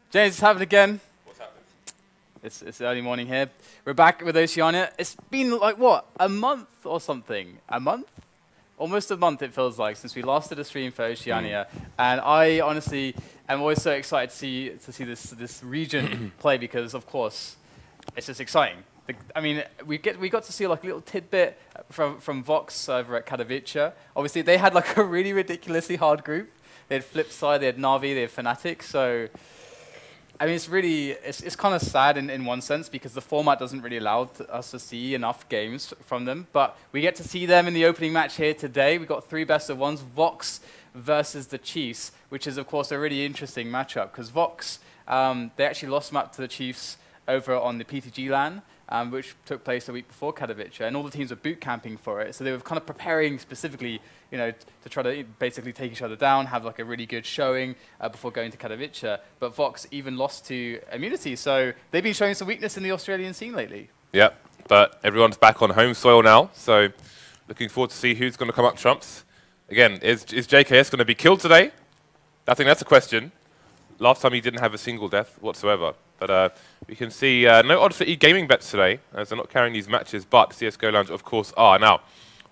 James, it's happened again. What's happening? It's early morning here. We're back with Oceania. It's been like, what, a month or something? A month? Almost a month, it feels like, since we last did a stream for Oceania. And I honestly am always so excited to see this region play because, of course, it's just exciting. I mean, we got to see like a little tidbit from Vox over at Katowice. Obviously, they had like a really ridiculously hard group. They had Flipside, they had Na'Vi, they had Fnatic. So, I mean, it's kind of sad in one sense because the format doesn't really allow us to see enough games from them. But we get to see them in the opening match here today. We got 3 best-of-1s, Vox versus the Chiefs, which is, of course, a really interesting matchup because Vox, they actually lost map to the Chiefs over on the PTG LAN. Which took place a week before Katowice, and all the teams were boot camping for it. So they were kind of preparing specifically, you know, to try to basically take each other down, have like a really good showing before going to Katowice. But Vox even lost to Immunity, so they've been showing some weakness in the Australian scene lately. Yep, but everyone's back on home soil now, so looking forward to see who's going to come up trumps. Again, is JKS going to be killed today? I think that's a question. Last time he didn't have a single death whatsoever. But we can see no odds for e-gaming bets today, as they're not carrying these matches, but CSGO Lounge, of course, are. Now,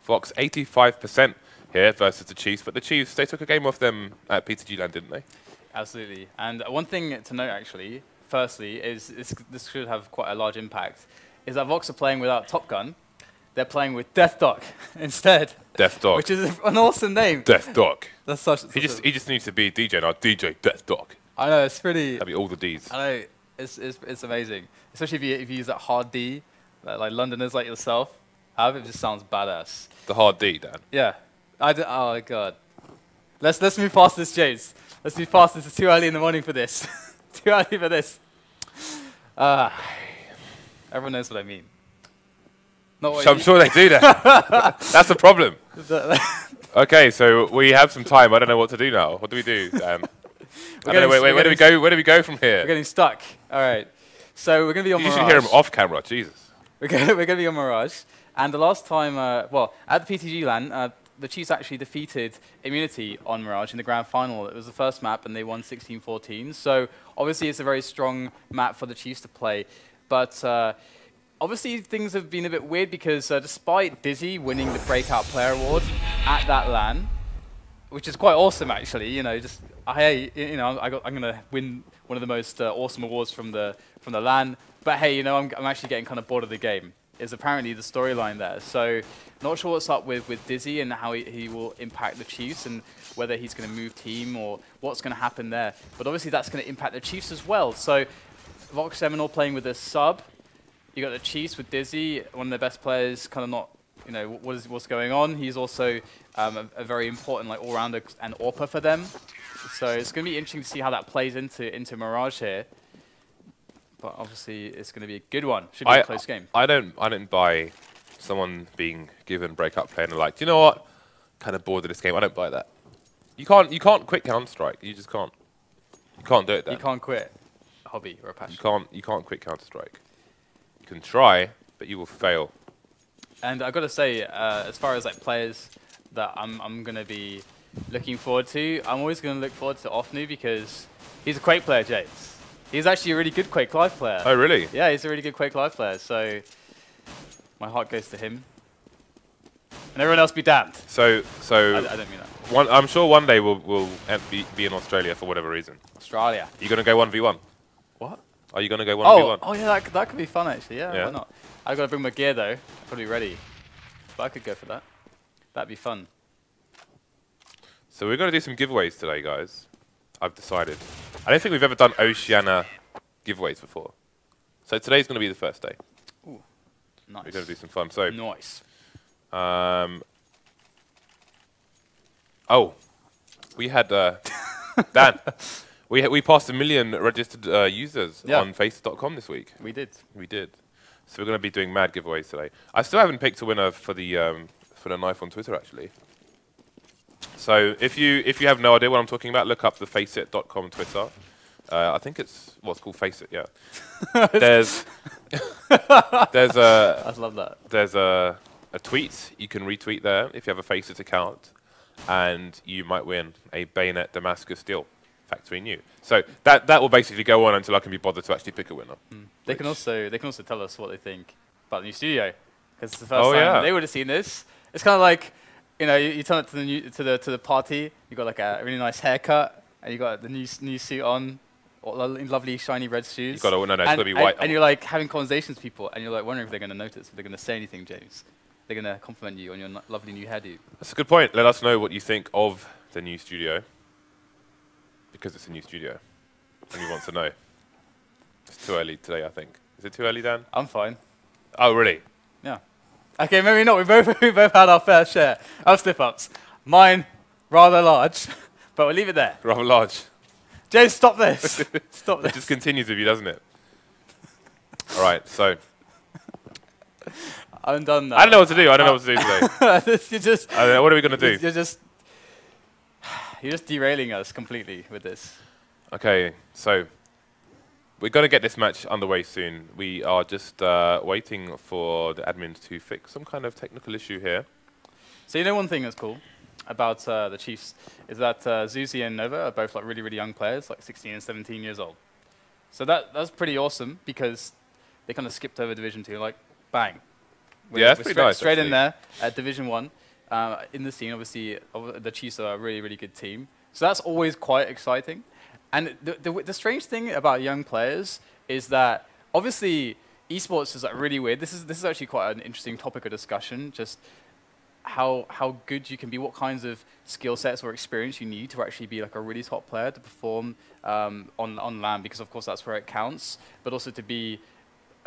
Vox 85% here versus the Chiefs, but the Chiefs, they took a game off them at PTG LAN, didn't they? Absolutely. And one thing to note, actually, firstly, is this should have quite a large impact, is that Vox are playing without Top Gun. They're playing with deathdoG instead. deathdoG. Which is an awesome name. deathdoG. That's such he just needs to be a DJ now. DJ deathdoG. I know, it's pretty... That'd be all the Ds. I know. It's amazing, especially if you use that hard D, like Londoners like yourself. It just sounds badass. The hard D, Dan. Yeah. Oh my god. Let's move past this, James. Let's move past this. It's too early in the morning for this. Too early for this. Everyone knows what I mean. Not what I'm sure they do that. That's the problem. Okay, so we have some time. I don't know what to do now. What do we do, Dan? I don't know, wait, where do we go? Where do we go from here? We're getting stuck. All right. So we're going to be on Mirage. You should hear him off camera. Jesus. We're going to be on Mirage. And the last time, well, at the PTG LAN, the Chiefs actually defeated Immunity on Mirage in the grand final. It was the first map, and they won 16-14. So obviously, it's a very strong map for the Chiefs to play. But obviously, things have been a bit weird because despite zewsy winning the Breakout Player Award at that LAN, which is quite awesome, actually. You know, just hey, you know, I'm gonna win one of the most awesome awards from the LAN. But hey, you know, I'm actually getting kind of bored of the game. Is apparently the storyline there. So not sure what's up with zewsy and how he will impact the Chiefs and whether he's going to move team or what's going to happen there. But obviously that's going to impact the Chiefs as well. So Vox Eminor playing with a sub. You got the Chiefs with zewsy, one of their best players, kind of not. You know, what's going on. He's also a very important like all-rounder and AWPer for them. So it's going to be interesting to see how that plays into Mirage here. But obviously, it's going to be a good one. Should be a close game. I don't buy someone being given breakup play and they're like, do you know what? Kind of bored of this game. I don't buy that. You can't quit Counter-Strike. You just can't. You can't do it. Dan. You can't quit a hobby or a passion. You can't quit Counter-Strike. You can try, but you will fail. And I've got to say, as far as like players that I'm going to be looking forward to, I'm always going to look forward to ofnu because he's a Quake player, James. He's actually a really good Quake Live player. Oh, really? Yeah, he's a really good Quake Live player. So my heart goes to him. And everyone else be damned. So I don't mean that. I'm sure one day we'll be in Australia for whatever reason. Australia. You going to go 1v1? What? Are you going to go 1v1? Oh yeah, that could be fun actually. Yeah, why not? I've got to bring my gear though. Probably ready. But I could go for that. That'd be fun. So we're going to do some giveaways today, guys. I've decided. I don't think we've ever done Oceania giveaways before. So today's going to be the first day. Ooh, nice. We're going to do some fun. So nice. Oh, we had Dan. We passed 1 million registered users on FACEIT.com this week. We did. We did. So we're going to be doing mad giveaways today. I still haven't picked a winner for the knife on Twitter actually. So if you have no idea what I'm talking about, look up the FACEIT.com Twitter. I think it's what's called FACEIT. Yeah. there's I love that. There's a tweet you can retweet there if you have a FACEIT account, and you might win a Bayonet Damascus deal. factory new. So that will basically go on until I can be bothered to actually pick a winner. They can also tell us what they think about the new studio, because it's the first time they would have seen this. It's kind of like, you know, you turn up to the to the party. You got like a really nice haircut, and you got the new suit on, lovely shiny red shoes. You got to it's got to be white. And you're like having conversations with people, and you're like wondering if they're going to notice, if they're going to say anything, James. They're going to compliment you on your lovely new hairdo. That's a good point. Let us know what you think of the new studio, because it's a new studio, and we want to know. It's too early today, I think. Is it too early, Dan? I'm fine. Oh, really? Yeah. Okay, maybe not. We both had our fair share of slip-ups. Mine, rather large, but we'll leave it there. Rather large. James, stop this. Stop this. It just continues with you, doesn't it? All right, so. I'm done now. I don't know what to do. I don't know what to do today. You're just. I don't know, what are we going to do? You're just derailing us completely with this. Okay, so we're going to get this match underway soon. We are just waiting for the admins to fix some kind of technical issue here. So you know one thing that's cool about the Chiefs is that zewsy and Nova are both like really, really young players, like 16 and 17 years old. So that's pretty awesome, because they kind of skipped over Division 2, like bang. Yeah, that's pretty nice. Straight in there at Division 1. In the scene, obviously, the Chiefs are a really, really good team. So that's always quite exciting. And the strange thing about young players is that, obviously, esports is like really weird. This is actually quite an interesting topic of discussion, just how good you can be, what kinds of skill sets or experience you need to actually be like a really top player to perform on LAN, because, of course, that's where it counts, but also to be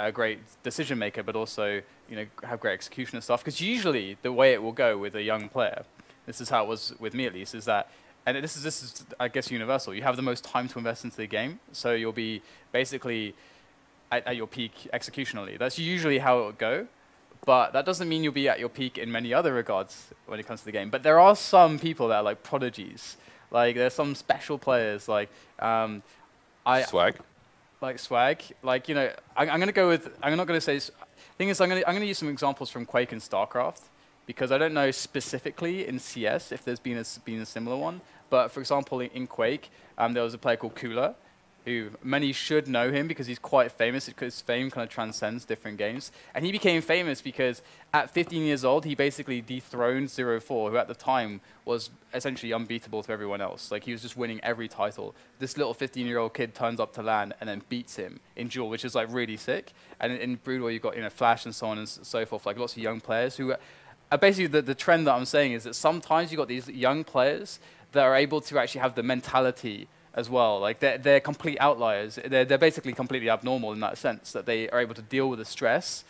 a great decision maker, but also, you know, have great execution and stuff. Because usually the way it will go with a young player, this is how it was with me at least, is that, and this is I guess universal. You have the most time to invest into the game, so you'll be basically at your peak executionally. That's usually how it will go, but that doesn't mean you'll be at your peak in many other regards when it comes to the game. But there are some people that are like prodigies. Like there's some special players like Swag. Like swag, like, you know, I'm not going to say, thing is, I'm going to use some examples from Quake and StarCraft, because I don't know specifically in CS if there's been a similar one, but for example, in Quake, there was a player called Cooler, who many should know him because he's quite famous, because his fame kind of transcends different games. And he became famous because at 15 years old, he basically dethroned 0-4, who at the time was essentially unbeatable to everyone else. Like, he was just winning every title. This little 15-year-old kid turns up to LAN and then beats him in Duel, which is like really sick. And in Brood War, you've got, you know, Flash and so on and so forth, like lots of young players who are basically the trend that I'm saying is that sometimes you've got these young players that are able to actually have the mentality as well. Like they're complete outliers. They're basically completely abnormal in that sense, that they are able to deal with the stress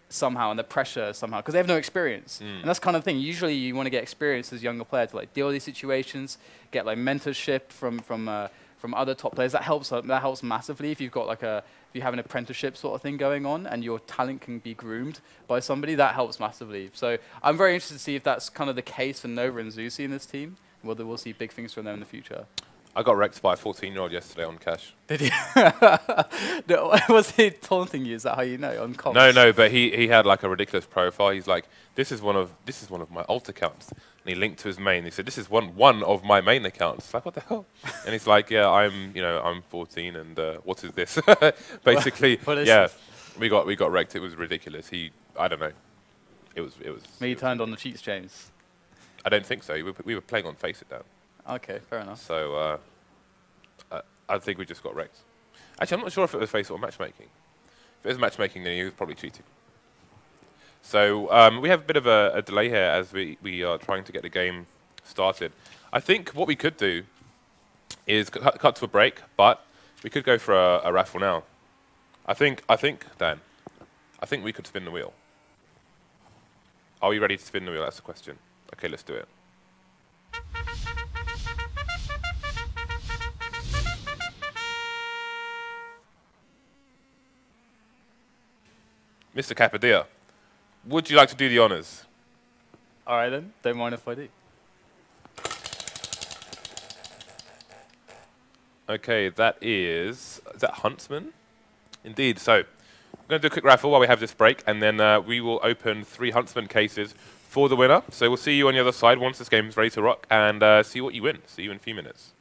somehow and the pressure somehow, because they have no experience. And that's kind of the thing. Usually you want to get experience as a younger player to like deal with these situations, get like mentorship from other top players. That helps massively if you've got like if you have an apprenticeship sort of thing going on and your talent can be groomed by somebody. That helps massively. So I'm very interested to see if that's kind of the case for Nova and zewsy in this team, whether we'll see big things from them in the future. I got wrecked by a 14-year-old yesterday on Cash. Did you? No, was he taunting you? Is that how you know? On comms? No, but he had like a ridiculous profile. He's like, this is one of my alt accounts, and he linked to his main. He said, this is one of my main accounts. Like, what the hell? And he's like, yeah, I'm 14, and what is this? Basically, what is yeah, this? we got wrecked. It was ridiculous. I don't know. It was. Maybe he turned on the cheats, James. I don't think so. We were playing on FACEIT down. Okay, fair enough. So I think we just got wrecked. Actually, I'm not sure if it was FACEIT or matchmaking. If it was matchmaking, then he was probably cheating. So we have a bit of a delay here as we are trying to get the game started. I think what we could do is cut to a break, but we could go for a raffle now. I think, Dan, I think we could spin the wheel. Are we ready to spin the wheel? That's the question. Okay, let's do it. Mr. Capadilla, would you like to do the honors? All right, then. Don't mind if I do. Okay, is that Huntsman? Indeed. So, I'm going to do a quick raffle while we have this break, and then we will open 3 Huntsman cases for the winner. So we'll see you on the other side once this game is ready to rock, and see what you win. See you in a few minutes.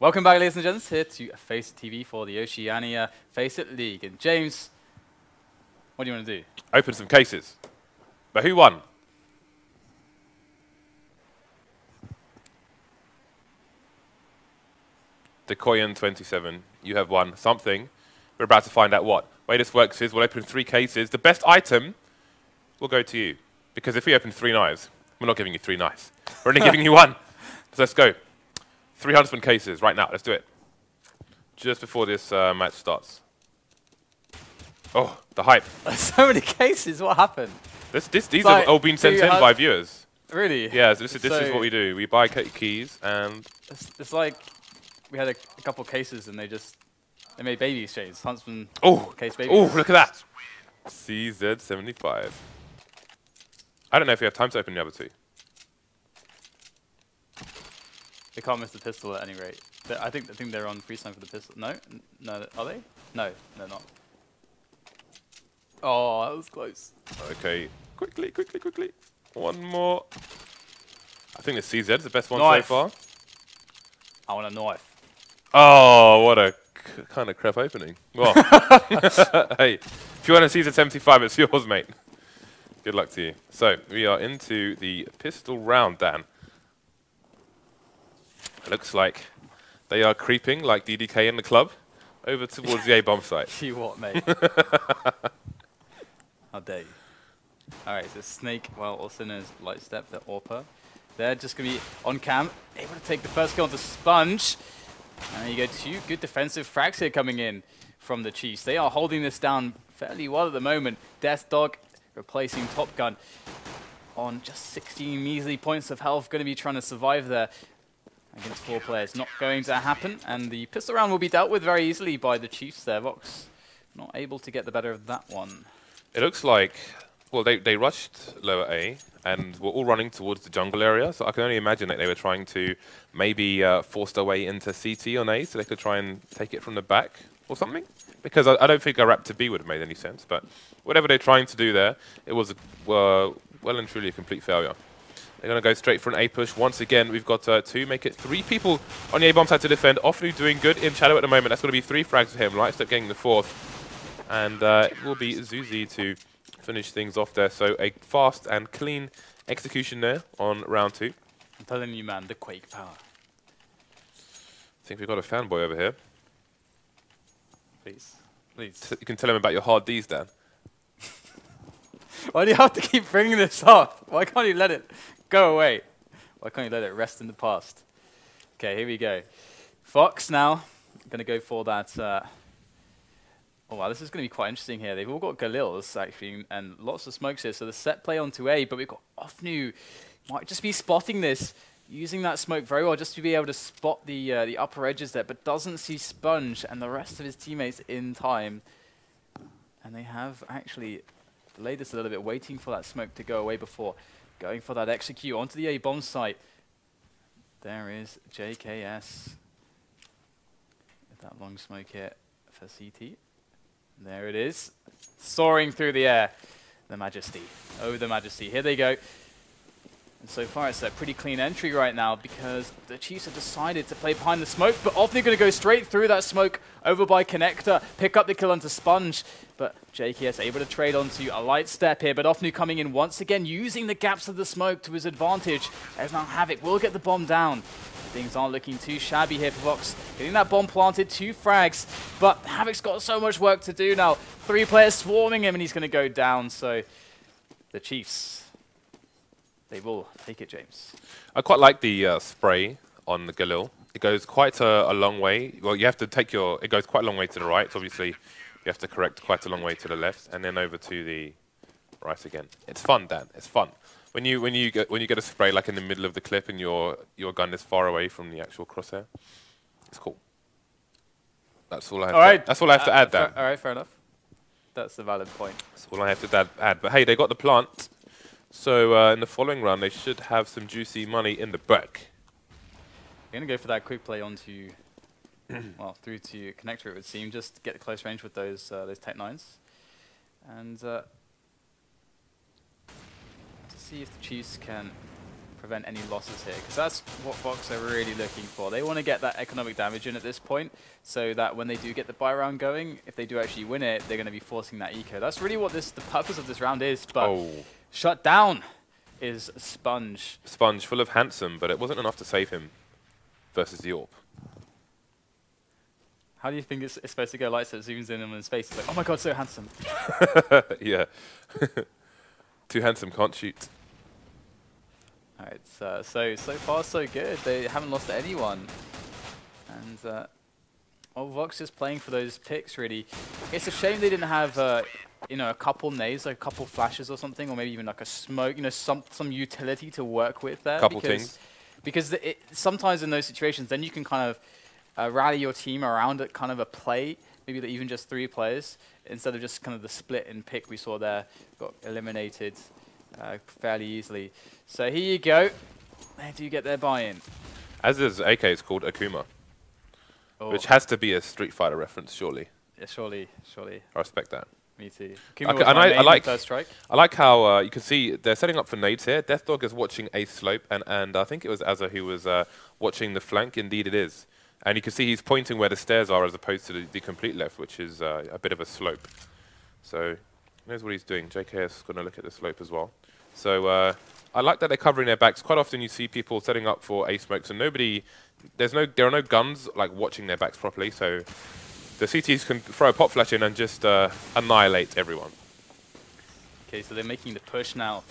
Welcome back, ladies and gents, here to FACEIT TV for the Oceania FACEIT League. And James, what do you want to do? Open some cases. But who won? Decoyan27, you have won something. We're about to find out what. The way this works is we'll open 3 cases. The best item will go to you. Because if we open 3 knives, we're not giving you 3 knives. We're only giving you 1. So let's go. 3 huntsman cases right now. Let's do it. Just before this match starts. Oh, the hype. So many cases. What happened? These have all been sent in by viewers. Really? Yeah, this is what we do. We buy keys and... It's like we had a couple cases and they made baby exchanges. Huntsman case baby. Oh, look at that. CZ75. I don't know if we have time to open the other 2. They can't miss the pistol at any rate. I think they're on freeze time for the pistol. No? No, are they? No, they're not. Oh, that was close. Okay, quickly. 1 more. I think the CZ is the best one so far. I want a knife. Oh, what a kind of crap opening. Well, hey, if you want a CZ75, it's yours, mate. Good luck to you. So, we are into the pistol round, Dan. It looks like they are creeping, like DDK in the club, over towards the A-bomb site. You what, mate? How dare you? Alright, so Snake, well, also known as Lightstep, the AUPA. They're just going to be on cam, able to take the first kill onto SPUNJ. And you go 2 good defensive frags here coming in from the Chiefs. They are holding this down fairly well at the moment. deathdoG replacing Top Gun on just 16 measly points of health, going to be trying to survive there against 4 players. Not going to happen, and the pistol round will be dealt with very easily by the Chiefs there. Vox not able to get the better of that one. It looks like, well, they rushed lower A, and were all running towards the jungle area, so I can only imagine that they were trying to maybe force their way into CT on A, so they could try and take it from the back or something. Because I don't think a rap to B would have made any sense, but whatever they're trying to do there, it was well and truly a complete failure. They're going to go straight for an A push. Once again, we've got 2, make it 3 people on the A-bomb side to defend. ofnu doing good in shadow at the moment. That's going to be 3 frags for him. Lightstep getting the 4th. And it will be zewsy to finish things off there. So a fast and clean execution there on round 2. I'm telling you, man, the Quake power. I think we've got a fanboy over here. Please. You can tell him about your hard Ds, Dan. Why do you have to keep bringing this up? Why can't you let it go away? Why can't you let it rest in the past? Okay, here we go. Fox now. Going to go for that. Oh, wow, this is going to be quite interesting here. They've all got Galils, actually, and lots of smokes here. So the set play onto A, but we've got ofnu. Might just be spotting this, using that smoke very well, just to be able to spot the upper edges there, but doesn't see SPUNJ and the rest of his teammates in time. And they have actually delayed this a little bit, waiting for that smoke to go away before going for that execute onto the A-bomb site. There is JKS with that long smoke here for CT. There it is, soaring through the air. The Majesty. Oh, the Majesty. Here they go. And so far, it's a pretty clean entry right now because the Chiefs have decided to play behind the smoke, but often they're going to go straight through that smoke over by Connector, pick up the kill onto SPUNJ, but JKS able to trade onto a Lightstep here, but ofnu coming in once again, using the gaps of the smoke to his advantage, as now Havoc will get the bomb down. Things aren't looking too shabby here for Vox. Getting that bomb planted, 2 frags, but Havoc's got so much work to do now. 3 players swarming him, and he's going to go down, so the Chiefs... they will take it, James. I quite like the spray on the Galil. It goes quite a long way. Well, you have to take it goes quite a long way to the right. So obviously, you have to correct quite a long way to the left, and then over to the right again. It's fun, Dan. It's fun. When you get a spray like in the middle of the clip and your gun is far away from the actual crosshair, it's cool. That's all I have. That's all I have to add, Dan. All right, fair enough. That's a valid point. That's all I have to add. But hey, they got the plant. So in the following round, they should have some juicy money in the back. We're going to go for that quick play onto, well, through to Connector, it would seem, just to get close range with those Tech 9s. And to see if the Chiefs can prevent any losses here, because that's what Vox are really looking for. They want to get that economic damage in at this point, so that when they do get the buy round going, if they do actually win it, they're going to be forcing that eco. That's really what the purpose of this round is, but shut down is SPUNJ. SPUNJ full of handsome, but it wasn't enough to save him versus the AWP. How do you think it's supposed to go? Lightstep zooms in on his face. It's like, oh my god, so handsome. Yeah. Too handsome, can't shoot. Alright, so far so good. They haven't lost to anyone. And, well, Vox is playing for those picks, really. It's a shame they didn't have, you know, a couple nades, like a couple flashes or something, or maybe even like a smoke, you know, some utility to work with there. Couple things. Because sometimes in those situations, then you can kind of rally your team around it, kind of a play, maybe even just 3 players, instead of just kind of the split and pick we saw there, got eliminated fairly easily. So here you go. They do get their buy-in. AZR's AK is called Akuma, which has to be a Street Fighter reference, surely. Yeah, surely. I respect that. Me too. I like how you can see they're setting up for nades here. deathdoG is watching a slope, and I think it was AZR who was watching the flank. Indeed it is. And you can see he's pointing where the stairs are as opposed to the complete left, which is a bit of a slope. So knows what he's doing. JKS is going to look at the slope as well. So I like that they're covering their backs. Quite often you see people setting up for a smoke, so there are no guns like watching their backs properly. So the CTs can throw a pop flash in and just annihilate everyone. Okay, so they're making the push now.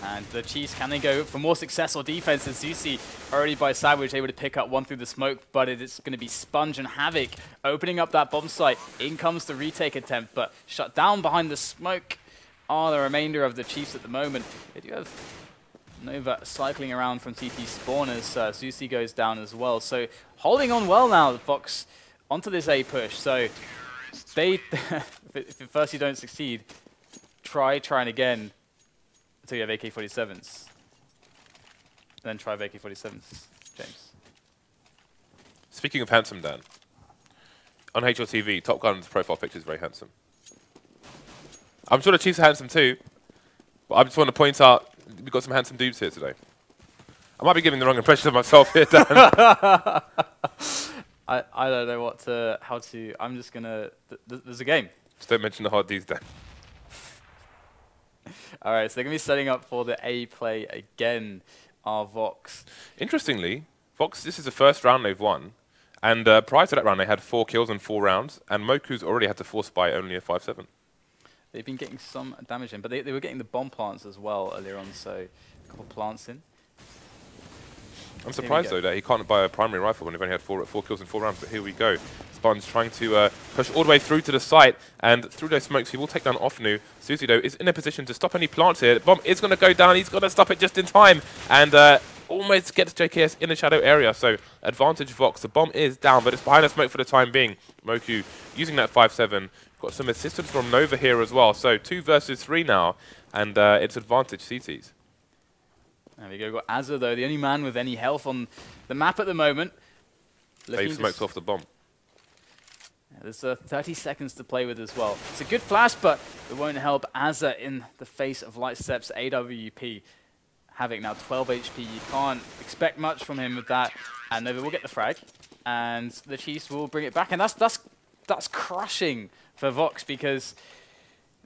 And the Chiefs, can they go for more success or defense? And zewsy, already by Sandwich, able to pick up one through the smoke, but it's going to be SPUNJ and Havoc opening up that bomb site. In comes the retake attempt, but shut down behind the smoke are the remainder of the Chiefs at the moment. They do have Nova cycling around from TT spawn as zewsy goes down as well. So holding on well now, Vox, onto this A push. So they, if at first you don't succeed, trying again. So you have AK-47s. Then try AK-47s, James. Speaking of handsome, Dan, on HLTV, Top Gun's profile picture is very handsome. I'm sure the Chiefs are handsome too, but I just want to point out we've got some handsome dudes here today. I might be giving the wrong impression of myself here, Dan. I don't know how to. I'm just gonna. There's a game. Just don't mention the hard D's, Dan. All right, so they're going to be setting up for the A play again, our Vox. Interestingly, Vox, this is the first round they've won. And prior to that round, they had 4 kills in 4 rounds. And Moku's already had to force buy only a 5-7. They've been getting some damage in, but they were getting the bomb plants as well earlier on, so a couple plants in. I'm surprised, though, that he can't buy a primary rifle when they've only had 4 kills in 4 rounds. But here we go. SPUNJ trying to push all the way through to the site. And through those smokes, he will take down ofnu. zewsy, though, is in a position to stop any plants here. The bomb is going to go down. He's got to stop it just in time. And almost gets JKS in the shadow area. So advantage Vox. The bomb is down, but it's behind the smoke for the time being. Moku using that 5-7. Got some assistance from Nova here as well. So 2 versus 3 now. And it's advantage CTs. There we go. Got AZR, though, the only man with any health on the map at the moment. They've smoked off the bomb. Yeah, there's 30 seconds to play with as well. It's a good flash, but it won't help AZR in the face of Lightstep's AWP. Havoc now 12 HP. You can't expect much from him with that. And Nova will get the frag. And the Chiefs will bring it back. And that's crushing for Vox, because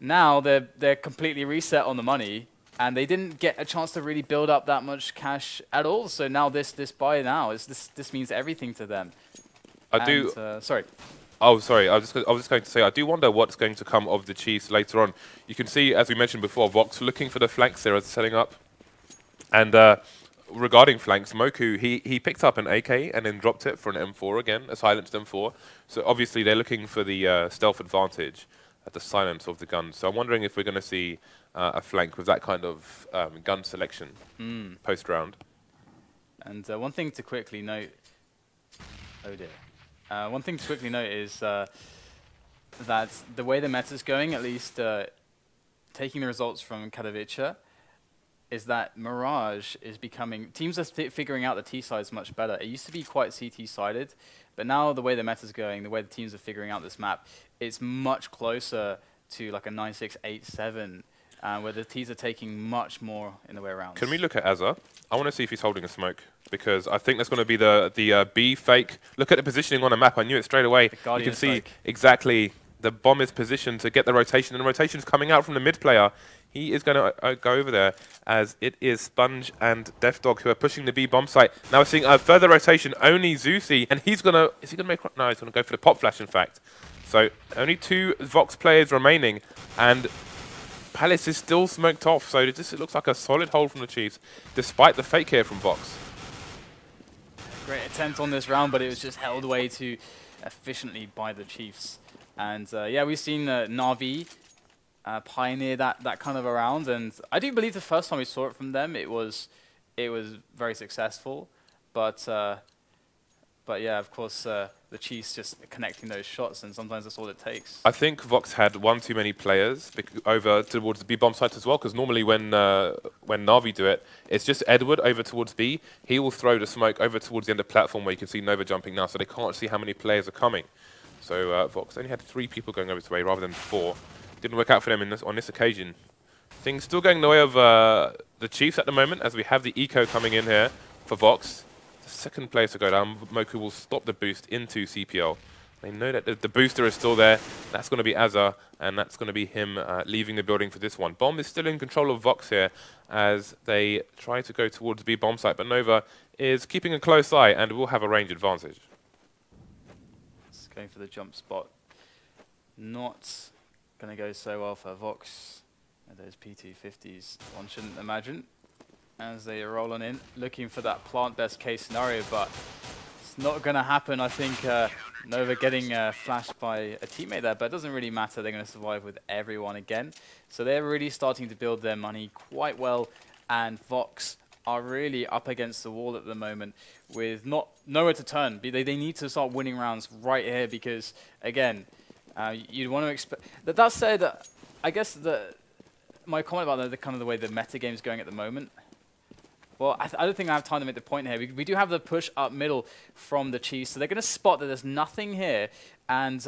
now they're completely reset on the money. And they didn't get a chance to really build up that much cash at all. So now this buy now this means everything to them. Sorry. Oh, sorry. I was just going to say I do wonder what's going to come of the Chiefs later on. You can see, as we mentioned before, Vox looking for the flanks there as setting up. And regarding flanks, Moku he picked up an AK and then dropped it for an M4 again, a silenced M4. So obviously they're looking for the stealth advantage at the silence of the gun. So I'm wondering if we're going to see a flank with that kind of gun selection post-round. And one thing to quickly note... Oh dear. One thing to quickly note is that the way the meta's going, at least taking the results from Katowice, is that Mirage is becoming... Teams are figuring out the T-sides much better. It used to be quite CT-sided, but now the way the meta's going, the way the teams are figuring out this map, it's much closer to like a 9-6, 8-7 where the T's are taking much more in the way around. Can we look at AZR? I want to see if he's holding a smoke, because I think that's going to be the B fake. Look at the positioning on the map. I knew it straight away. You can see exactly the bomb is positioned to get the rotation, and the rotation is coming out from the mid player. He is going to go over there, as it is SPUNJ and deathdoG who are pushing the B bomb site. Now we're seeing a further rotation, only zewsy, and he's going to, is he going to make, no, he's going to go for the pop flash, in fact. So only 2 Vox players remaining, and Palace is still smoked off, so it looks like a solid hold from the Chiefs, despite the fake here from Vox. Great attempt on this round, but it was just held away too efficiently by the Chiefs. And yeah, we've seen Na'Vi pioneer that kind of a round, and I do believe the first time we saw it from them, it was very successful. But yeah, of course, the Chiefs just connecting those shots, and sometimes that's all it takes. I think Vox had one too many players over towards the B bomb site as well, because normally when Na'Vi do it, it's just Edward over towards B. He will throw the smoke over towards the end of the platform, where you can see Nova jumping now, so they can't see how many players are coming. So Vox only had 3 people going over his way rather than 4. Didn't work out for them on this occasion. Things still going the way of the Chiefs at the moment, as we have the eco coming in here for Vox. The second player to go down, Moku will stop the boost into CPL. They know that the booster is still there. That's going to be AZR, and that's going to be him leaving the building for this one. Bomb is still in control of Vox here, as they try to go towards B bomb site, but Nova is keeping a close eye and will have a range advantage. It's going for the jump spot. Not going to go so well for Vox. Those P250s, one shouldn't imagine, as they roll on in, looking for that plant best case scenario, but it's not going to happen. I think Nova getting flashed by a teammate there, but it doesn't really matter. They're going to survive with everyone again. So they're really starting to build their money quite well, and Vox are really up against the wall at the moment with nowhere to turn. They need to start winning rounds right here, because, again, you'd want to expect... That said, I guess my comment about the kind of the way the meta game is going at the moment, well, I don't think I have time to make the point here. We do have the push up middle from the Chiefs, so they're going to spot that there's nothing here. And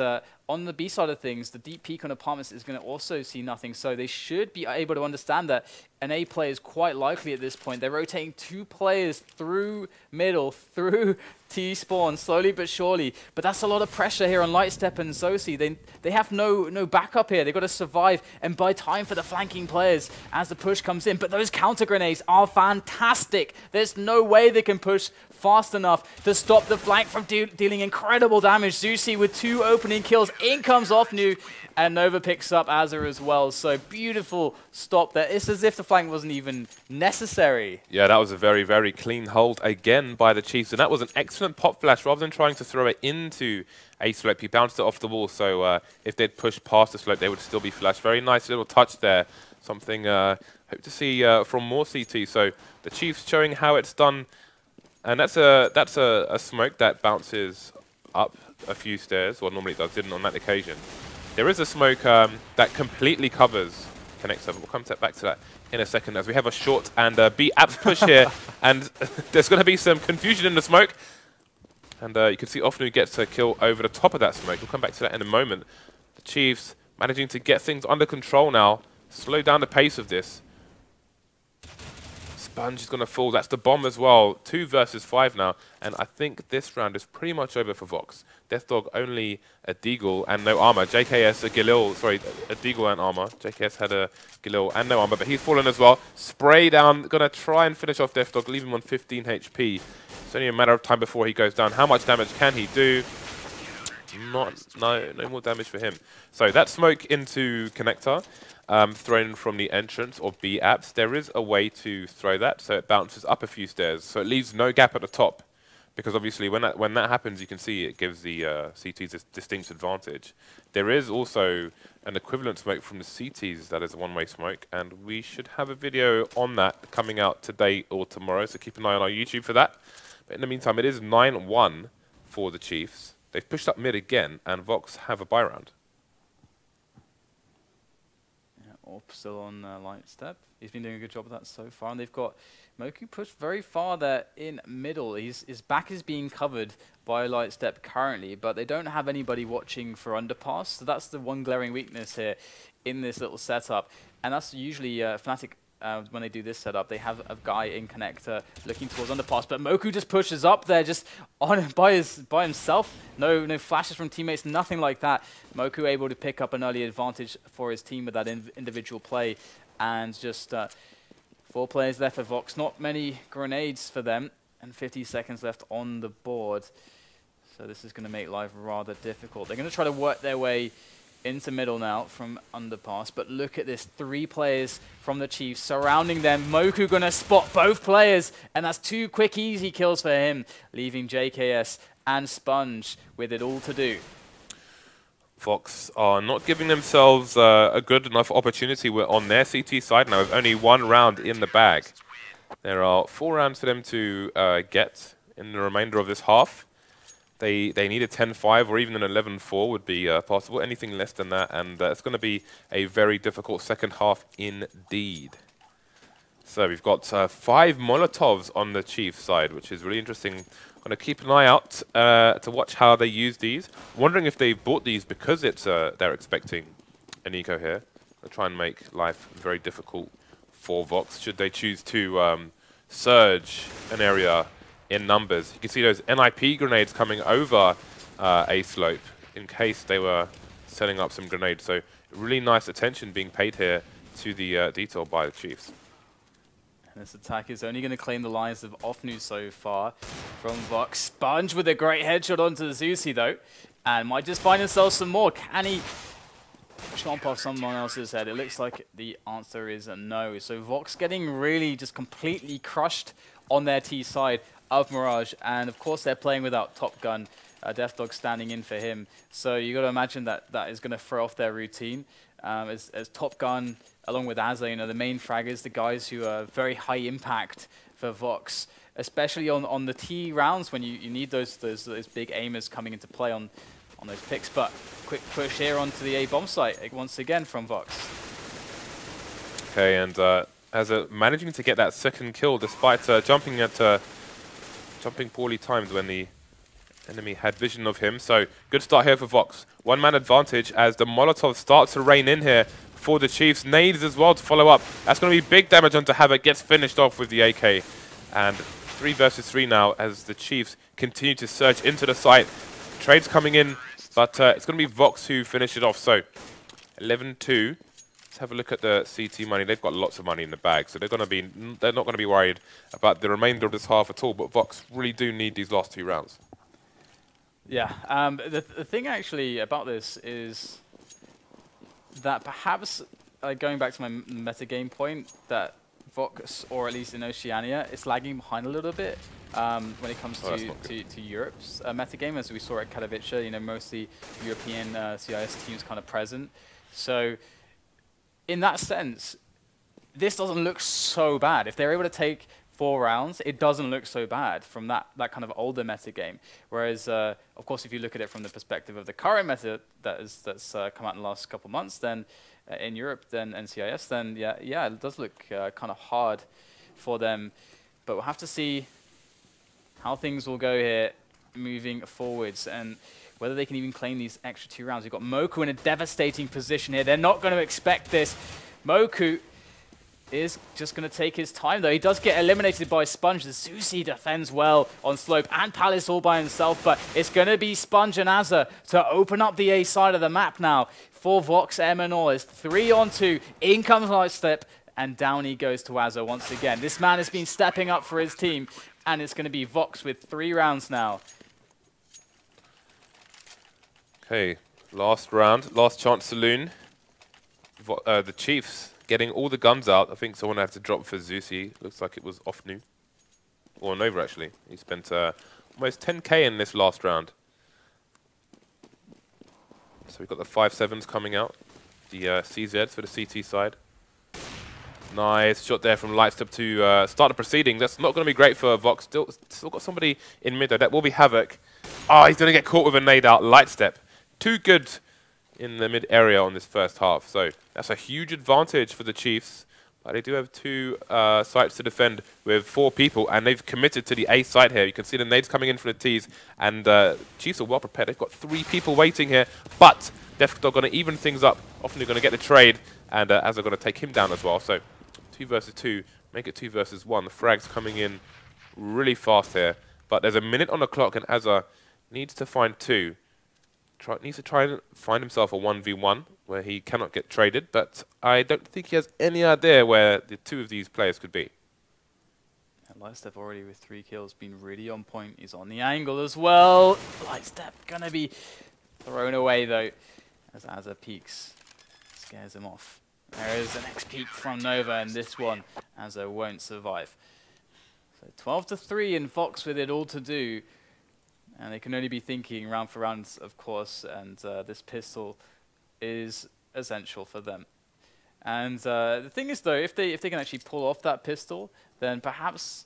on the B side of things, the deep peak on apartments is going to also see nothing. So they should be able to understand that an A play is quite likely at this point. They're rotating 2 players through middle, through T-spawn, slowly but surely. But that's a lot of pressure here on Lightstep and zewsy. They have no backup here. They've got to survive and buy time for the flanking players as the push comes in. But those counter grenades are fantastic. There's no way they can push fast enough to stop the flank from dealing incredible damage. zewsy with 2 opening kills. In comes ofnu, and Nova picks up AZR as well. So beautiful stop there. It's as if the flank wasn't even necessary. Yeah, that was a very, very clean hold again by the Chiefs. And that was an excellent pop flash. Rather than trying to throw it into a slope, he bounced it off the wall. So if they'd pushed past the slope, they would still be flashed. Very nice little touch there. Something hope to see from more CT. So the Chiefs showing how it's done. And that's a smoke that bounces up a few stairs. Well, normally it does, didn't on that occasion. There is a smoke that completely covers connector. We'll come back to that in a second, as we have a short and B apps push here. And there's going to be some confusion in the smoke. And you can see ofnu gets a kill over the top of that smoke. We'll come back to that in a moment. The Chiefs managing to get things under control now. Slow down the pace of this. SPUNJ is going to fall. That's the bomb as well. 2 versus 5 now. And I think this round is pretty much over for Vox. deathdoG only a deagle and no armor. JKS a Galil, sorry, a deagle and armor. JKS had a Galil and no armor, but he's fallen as well. Spray down. Going to try and finish off deathdoG, leave him on 15 HP. It's only a matter of time before he goes down. How much damage can he do? No more damage for him. So that smoke into connector. Thrown from the entrance or B apps. There is a way to throw that, so it bounces up a few stairs, so it leaves no gap at the top, because obviously when that happens, you can see it gives the CTs a distinct advantage. There is also an equivalent smoke from the CTs that is a one-way smoke, and we should have a video on that coming out today or tomorrow, so keep an eye on our YouTube for that. But in the meantime, it is 9-1 for the Chiefs. They've pushed up mid again, and Vox have a buy round. Orp still on Lightstep. He's been doing a good job of that so far. And they've got Moku pushed very far there in middle. His back is being covered by Lightstep currently, but they don't have anybody watching for underpass. So that's the one glaring weakness here in this little setup. And that's usually Fnatic, when they do this setup, they have a guy in connector looking towards underpass. But Moku just pushes up there, just on by himself. No flashes from teammates, nothing like that. Moku able to pick up an early advantage for his team with that individual play. And just 4 players left for Vox. Not many grenades for them. And 50 seconds left on the board. So this is going to make life rather difficult. They're going to try to work their way into middle now from underpass. But look at this. 3 players from the Chiefs surrounding them. Moku going to spot both players. And that's 2 quick, easy kills for him. Leaving JKS and SPUNJ with it all to do. Vox are not giving themselves a good enough opportunity. We're on their CT side now with only 1 round in the bag. There are 4 rounds for them to get in the remainder of this half. They need a 10-5 or even an 11-4 would be possible. Anything less than that, and it's going to be a very difficult second half indeed. So we've got 5 Molotovs on the Chiefs side, which is really interesting. I'm going to keep an eye out to watch how they use these. Wondering if they bought these because it's they're expecting an eco here. They'll try and make life very difficult for Vox should they choose to surge an area in numbers. You can see those NIP grenades coming over a slope in case they were setting up some grenades. So really nice attention being paid here to the detail by the Chiefs. And this attack is only going to claim the lives of ofnu so far from Vox. SPUNJ with a great headshot onto the zewsy though, and might just find himself some more. Can he chomp off someone else's head? It looks like the answer is a no. So Vox getting really just completely crushed on their T side of Mirage, and of course they're playing without Top Gun. deathdoG standing in for him. So you got to imagine that that is going to throw off their routine. As Top Gun, along with AZR, you know, the main fraggers, the guys who are very high impact for Vox, especially on the T rounds when you need those big aimers coming into play on those picks. But quick push here onto the A bomb site once again from Vox. Okay, and AZR managing to get that second kill despite jumping poorly timed when the enemy had vision of him. So good start here for Vox. 1-man advantage as the Molotov starts to rain in here for the Chiefs. Nades as well to follow up. That's going to be big damage onto Havoc. Gets finished off with the AK. And 3 versus 3 now as the Chiefs continue to surge into the site. Trades coming in, but it's going to be Vox who finish it off. So 11-2. Let's have a look at the CT money. They've got lots of money in the bag, so they're not going to be worried about the remainder of this half at all. But Vox really do need these last 2 rounds. Yeah, the thing actually about this is that perhaps, going back to my metagame point, that Vox, or at least in Oceania, is lagging behind a little bit when it comes to Europe's metagame, as we saw at Katowice, you know, mostly European CIS teams kind of present. So in that sense, this doesn't look so bad. If they're able to take 4 rounds, it doesn't look so bad from that kind of older meta game. Whereas, of course, if you look at it from the perspective of the current meta that's come out in the last couple of months, then in Europe, then NCIS, then yeah, it does look kind of hard for them. But we'll have to see how things will go here moving forwards and whether they can even claim these extra 2 rounds. We've got Moku in a devastating position here. They're not going to expect this. Moku is just going to take his time, though. He does get eliminated by SPUNJ. The zewsy defends well on slope, and Palace all by himself, but it's going to be SPUNJ and AZR to open up the A side of the map now for Vox Eminor. It's 3-on-2. In comes Lightstep, and down he goes to AZR once again. This man has been stepping up for his team, and it's going to be Vox with 3 rounds now. Okay, last round, last chance saloon. The Chiefs getting all the guns out. I think someone had to drop for zewsy. Looks like it was ofnu. Or Nova, actually. He spent almost 10k in this last round. So we've got the 5.7s coming out. The CZs for the CT side. Nice shot there from Lightstep to start the proceeding. That's not going to be great for Vox. Still got somebody in mid there. That will be Havoc. Oh, he's going to get caught with a nade out. Lightstep. Too good in the mid area on this first half. So that's a huge advantage for the Chiefs. But they do have 2 sites to defend with 4 people, and they've committed to the A site here. You can see the nades coming in from the T's, and Chiefs are well prepared. They've got 3 people waiting here, but deathdoG going to even things up. Often they're going to get the trade, and AZR going to take him down as well. So 2 versus 2, make it 2 versus 1. The frags coming in really fast here, but there's a minute on the clock, and AZR needs to find 2. Needs to try and find himself a 1v1 where he cannot get traded, but I don't think he has any idea where the 2 of these players could be. Lightstep already with 3 kills, been really on point. He's on the angle as well. Lightstep gonna be thrown away though, as AZR peeks, scares him off. There is the next peek from Nova, and this one AZR won't survive. So 12-3 and Vox with it all to do. And they can only be thinking round for round, of course, and this pistol is essential for them. And the thing is, though, if they can actually pull off that pistol, then perhaps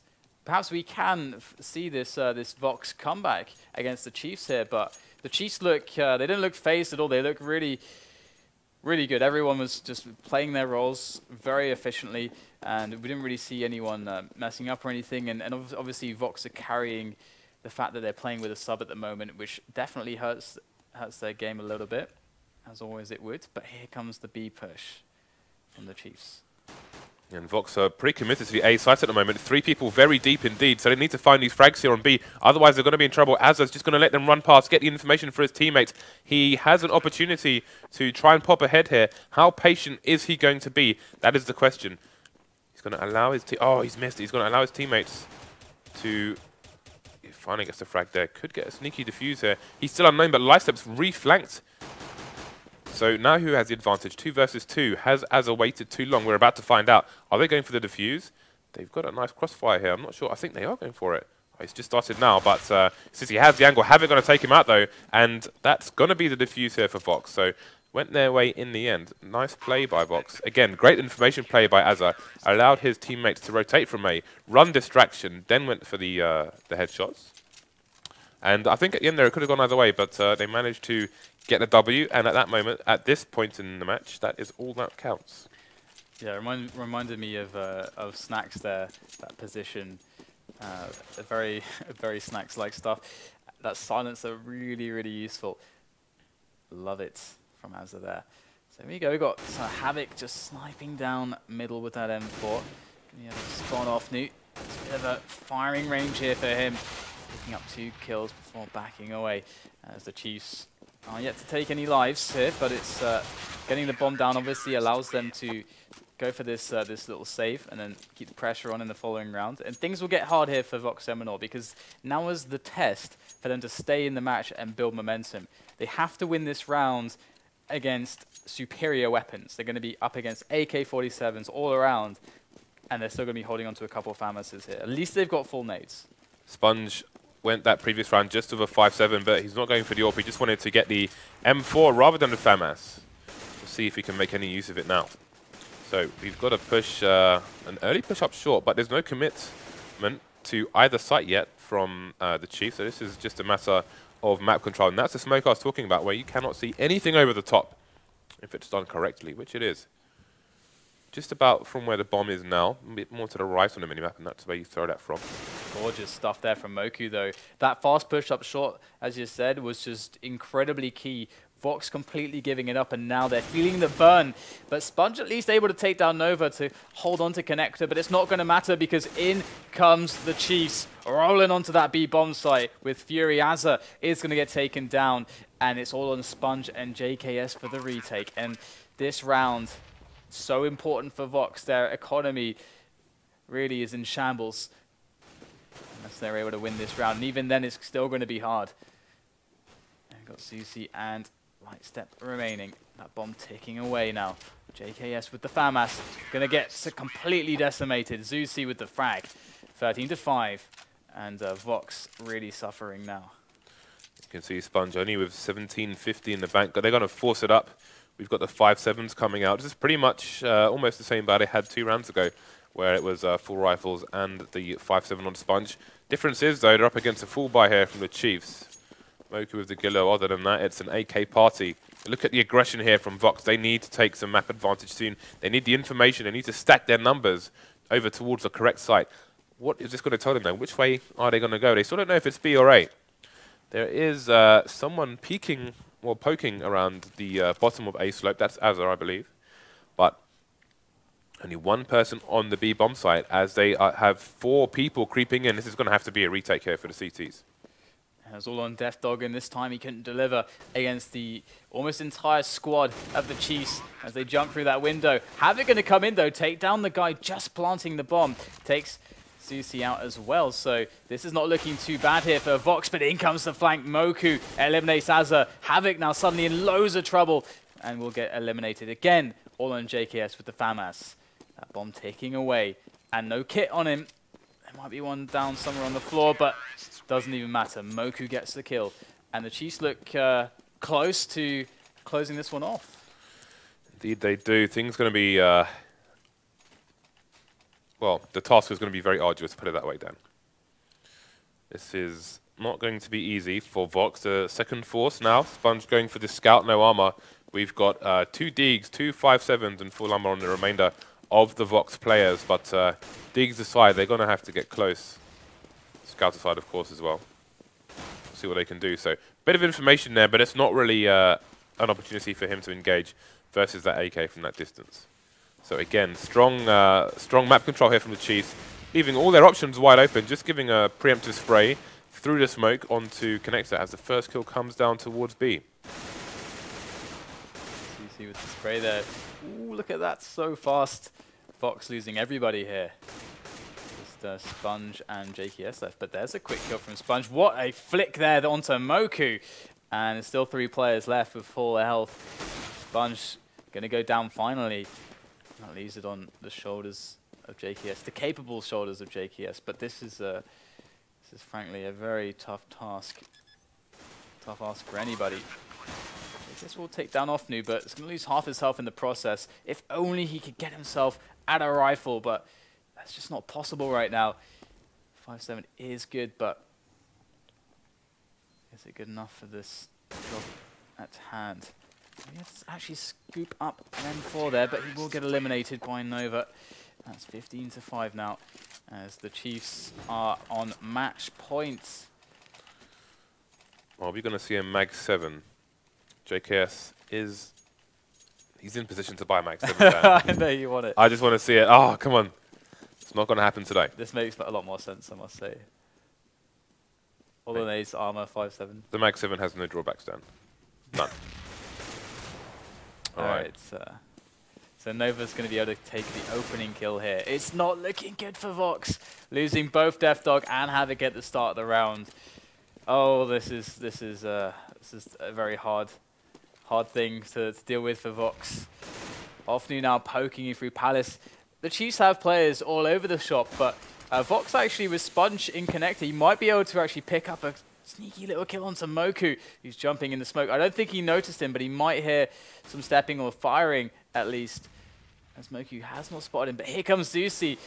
we can see this this Vox comeback against the Chiefs here. But the Chiefs look they didn't look phased at all. They look really good. Everyone was just playing their roles very efficiently, and we didn't really see anyone messing up or anything. And obviously, Vox are carrying the fact that they're playing with a sub at the moment, which definitely hurts their game a little bit, as always it would. But here comes the B push from the Chiefs. And Vox are pretty committed to the A site at the moment. 3 people very deep indeed, so they need to find these frags here on B. Otherwise, they're going to be in trouble. AZR's just going to let them run past, get the information for his teammates. He has an opportunity to try and pop ahead here. How patient is he going to be? That is the question. He's going to allow his oh, he's missed. He's going to allow his teammates to... Finally gets the frag there. Could get a sneaky defuse here. He's still unknown, but Lightstep's reflanked. So now who has the advantage? 2 versus 2. Has AZR waited too long? We're about to find out. Are they going for the defuse? They've got a nice crossfire here. I'm not sure. I think they are going for it. Oh, he's just started now, but since he has the angle, Havoc going to take him out though, and that's going to be the defuse here for Vox. So went their way in the end. Nice play by Vox. Again, great information play by AZR. Allowed his teammates to rotate from A, run distraction, then went for the headshots. And I think at the end there it could have gone either way, but they managed to get the W, and at that moment, at this point in the match, that is all that counts. Yeah, reminded me of Snacks there, that position. Very Snacks-like stuff. That silencer really useful. Love it from AZR there. So here we go, we got Havoc just sniping down middle with that M4. Can you have a spawn ofnu? It's a bit of a firing range here for him. Picking up 2 kills before backing away, as the Chiefs aren't yet to take any lives here, but it's getting the bomb down obviously allows them to go for this this little save and then keep the pressure on in the following round. And things will get hard here for Vox Eminor, because now is the test for them to stay in the match and build momentum. They have to win this round against superior weapons. They're going to be up against AK-47s all around, and they're still going to be holding on to a couple of FAMASs here. At least they've got full nades. SPUNJ went that previous round just with a 5-7, but he's not going for the AWP. He just wanted to get the M4 rather than the FAMAS. We'll see if he can make any use of it now. So we've got to push an early push up short, but there's no commitment to either site yet from the Chiefs. So this is just a matter of map control. And that's the smoke I was talking about, where you cannot see anything over the top if it's done correctly, which it is. Just about from where the bomb is now, a bit more to the right on the minimap, and that's where you throw that from. Gorgeous stuff there from Moku, though. That fast push up short, as you said, was just incredibly key. Vox completely giving it up, and now they're feeling the burn. But SPUNJ at least able to take down Nova to hold on to Connector, but it's not going to matter because in comes the Chiefs, rolling onto that B bomb site with Fury. AZR is going to get taken down, and it's all on SPUNJ and JKS for the retake. And this round, so important for Vox. Their economy really is in shambles unless they're able to win this round. And even then, it's still going to be hard. And got zewsy and Lightstep remaining. That bomb ticking away now. JKS with the FAMAS. Going to get completely decimated. zewsy with the frag. 13-5. And Vox really suffering now. You can see SPUNJ only with 1750 in the bank. They're going to force it up. We've got the 5.7s coming out. This is pretty much almost the same battle they had 2 rounds ago, where it was full rifles and the 5.7 on SPUNJ. Difference is, though, they're up against a full buy here from the Chiefs. Moku with the Gillo. Other than that, it's an AK party Look at the aggression here from Vox. They need to take some map advantage soon. They need the information. They need to stack their numbers over towards the correct site. What is this going to tell them, though? Which way are they going to go? They still don't know if it's B or A. There is someone peeking or poking around the bottom of A slope. That's AZR, I believe. But only one person on the B bomb site as they have 4 people creeping in. This is going to have to be a retake here for the CTs. It was all on deathdoG, and this time he couldn't deliver against the almost entire squad of the Chiefs as they jump through that window. Havoc going to come in, though, take down the guy just planting the bomb. Takes zewsy out as well, so this is not looking too bad here for Vox, but in comes the flank. Moku eliminates AZR. Havoc now suddenly in loads of trouble and will get eliminated again, all on JKS with the FAMAS. That bomb ticking away, and no kit on him. There might be one down somewhere on the floor, but doesn't even matter. Moku gets the kill, and the Chiefs look close to closing this one off. Indeed they do. Things going to be, well, the task is going to be very arduous, put it that way, Dan. This is not going to be easy for Vox. The second force now. SPUNJ going for this scout, no armor. We've got 2 deags, 2 5.7s, and full armor on the remainder of the Vox players, but deags aside, they're going to have to get close. Scout aside, of course, as well. We'll see what they can do. So, bit of information there, but it's not really an opportunity for him to engage versus that AK from that distance. So again, strong map control here from the Chiefs, leaving all their options wide open, just giving a preemptive spray through the smoke onto Connector as the first kill comes down towards B. zewsy with the spray there. Ooh, look at that, so fast. Vox losing everybody here. Just SPUNJ and JKS left, but there's a quick kill from SPUNJ. What a flick there onto Moku. And there's still 3 players left with full health. SPUNJ going to go down finally. That leaves it on the shoulders of JKS, the capable shoulders of JKS, but this is frankly a very tough task. Tough ask for anybody. JKS will take down ofnu, but it's going to lose half his health in the process. If only he could get himself at a rifle, but that's just not possible right now. 5.7 is good, but is it good enough for this job at hand? He has to actually scoop up an M4 there, but he will get eliminated by Nova. That's 15-5 now, as the Chiefs are on match point. Well, we're going to see a Mag 7. JKS is... He's in position to buy a Mag 7. I know you want it. I just want to see it. Oh, come on. It's not going to happen today. This makes a lot more sense, I must say. Although there's armor 5.7. The Mag 7 has no drawbacks, Dan. None. Alright, so Nova's going to be able to take the opening kill here. It's not looking good for Vox, losing both deathdoG and Havoc at the start of the round. Oh, this is a very hard thing to deal with for Vox. ofnu now poking you through Palace. The Chiefs have players all over the shop, but Vox actually with SPUNJ in connector, he might be able to actually pick up a sneaky little kill onto Moku, who's jumping in the smoke. I don't think he noticed him, but he might hear some stepping or firing, at least, as Moku has not spotted him. But here comes zewsy.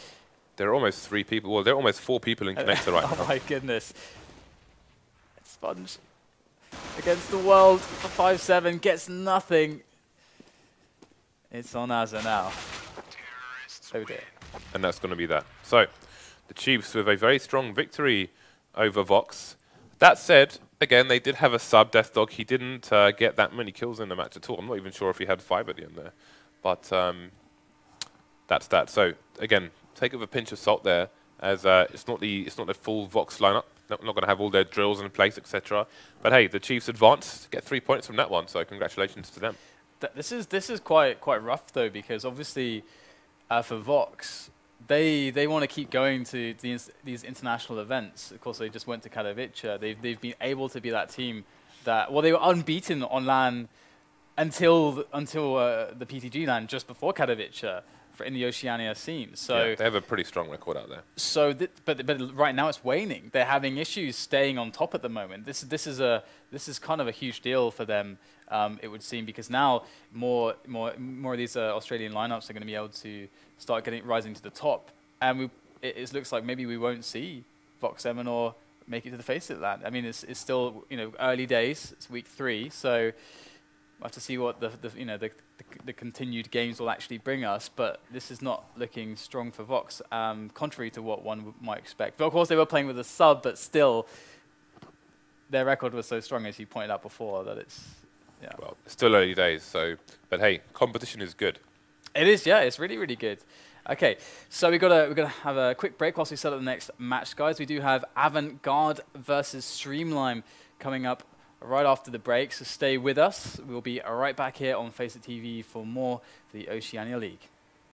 There are almost 3 people. Well, there are almost 4 people in connector right now. Oh my goodness. SPUNJ against the world for 5.7, gets nothing. It's on AZR now. Oh dear. And that's going to be that. So, the Chiefs with a very strong victory over Vox. That said, again, they did have a sub, deathdoG. He didn't get that many kills in the match at all. I'm not even sure if he had 5 at the end there. But that's that. So, again, take it with a pinch of salt there, as it's not the full Vox lineup. Not going to have all their drills in place, etc. But hey, the Chiefs advanced, get 3 points from that one. So, congratulations to them. This is quite rough though, because obviously for Vox, they want to keep going to these international events. Of course, they just went to Katowice. They've been able to be that team that, well, they were unbeaten on LAN until the PTG LAN just before Katowice in the Oceania scene. So yeah, they have a pretty strong record out there. So, but right now it's waning. They're having issues staying on top at the moment. This is kind of a huge deal for them. It would seem, because now more of these Australian lineups are going to be able to start rising to the top, and it looks like maybe we won't see Vox Eminor make it to the FACEIT LAN. I mean, it's still early days. It's week 3, so We'll have to see what the continued games will actually bring us, but this is not looking strong for Vox, contrary to what one might expect. But of course, they were playing with a sub, but still, their record was so strong, as you pointed out before, that it's Well, it's still early days, so but hey, competition is good. It is, yeah, it's really, really good. Okay, so we're gonna have a quick break whilst we set up the next match, guys. We do have Avant-Garde versus Streamline coming up right after the break, so stay with us. We'll be right back here on FACEIT TV for more of the Oceania League.